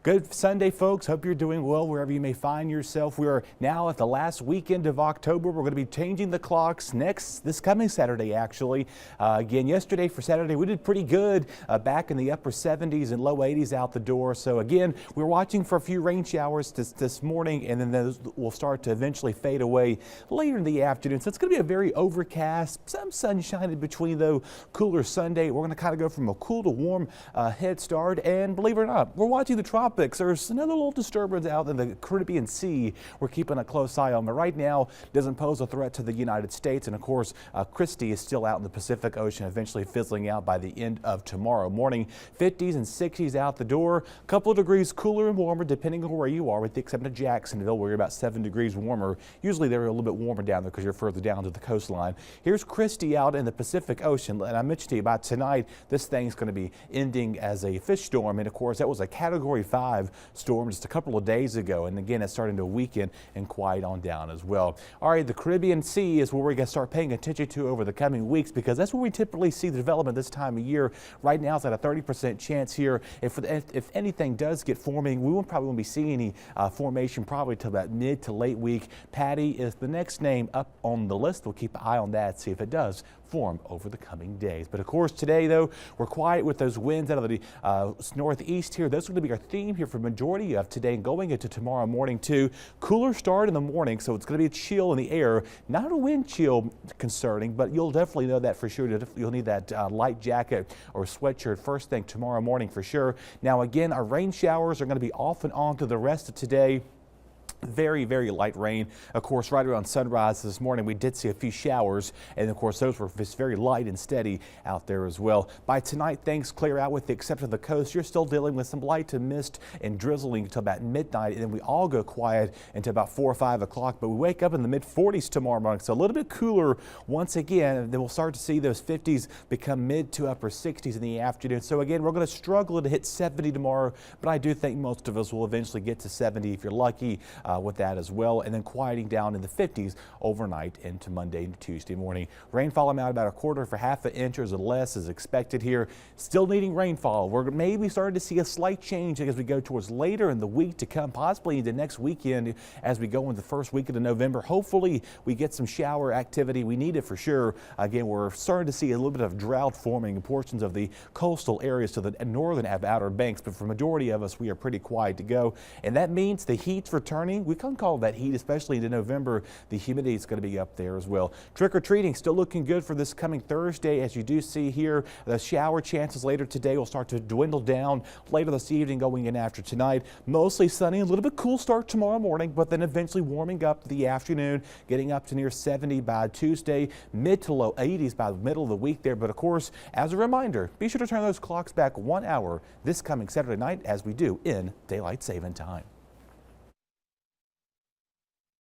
Good Sunday, folks. Hope you're doing well wherever you may find yourself. We are now at the last weekend of October. We're going to be changing the clocks this coming Saturday, actually. Again, yesterday for Saturday, we did pretty good back in the upper 70s and low 80s out the door. So again, we're watching for a few rain showers this morning, and then those will start to eventually fade away later in the afternoon. So it's going to be a very overcast, some sunshine in between, though. Cooler Sunday. We're going to kind of go from a cool to warm head start, and believe it or not, we're watching the tropics. There's another little disturbance out in the Caribbean Sea we're keeping a close eye on, but right now doesn't pose a threat to the United States. And of course, Christy is still out in the Pacific Ocean, eventually fizzling out by the end of tomorrow morning. 50s and 60s out the door, a couple of degrees cooler and warmer depending on where you are, with the exception of Jacksonville, where you're about 7 degrees warmer. Usually they're a little bit warmer down there because you're further down to the coastline. Here's Christy out in the Pacific Ocean, and I mentioned to you about tonight, this thing's going to be ending as a fish storm, and of course that was a Category 5 storm just a couple of days ago, and again it's starting to weaken and quiet on down as well. All right, the Caribbean Sea is where we're going to start paying attention to over the coming weeks, because that's where we typically see the development this time of year. Right now it's at a 30% chance here. If anything does get forming, we probably won't be seeing any formation probably till that mid to late week. Patty is the next name up on the list. We'll keep an eye on that, see if it does form over the coming days. But of course today, though, we're quiet with those winds out of the northeast here. Those are going to be our theme here for the majority of today and going into tomorrow morning too. Cooler start in the morning, so it's going to be a chill in the air. Not a wind chill concerning, but you'll definitely know that for sure. You'll need that light jacket or sweatshirt first thing tomorrow morning for sure. Now again, our rain showers are going to be off and on to the rest of today. Very, very light rain. Of course, right around sunrise this morning, we did see a few showers, and of course, those were just very light and steady out there as well. By tonight, things clear out with the exception of the coast. You're still dealing with some light to mist and drizzling until about midnight, and then we all go quiet until about 4 or 5 o'clock. But we wake up in the mid-40s tomorrow morning, so a little bit cooler once again, and then we'll start to see those 50s become mid to upper 60s in the afternoon. So again, we're going to struggle to hit 70 tomorrow, but I do think most of us will eventually get to 70 if you're lucky. With that as well, and then quieting down in the 50s overnight into Monday and Tuesday morning. Rainfall amount about 1/4 for half an inch or less is expected here. Still needing rainfall. We're maybe starting to see a slight change as we go towards later in the week to come, possibly into next weekend as we go into the first weekend of November. Hopefully we get some shower activity. We need it for sure. Again, we're starting to see a little bit of drought forming in portions of the coastal areas to the northern outer banks, but for the majority of us, we are pretty quiet to go, and that means the heat's returning. We can call that heat, especially into November. The humidity is going to be up there as well. Trick-or-treating still looking good for this coming Thursday. As you do see here, the shower chances later today will start to dwindle down later this evening going in after tonight. Mostly sunny, a little bit cool start tomorrow morning, but then eventually warming up the afternoon, getting up to near 70 by Tuesday, mid to low 80s by the middle of the week there. But of course, as a reminder, be sure to turn those clocks back 1 hour this coming Saturday night as we do in daylight saving time.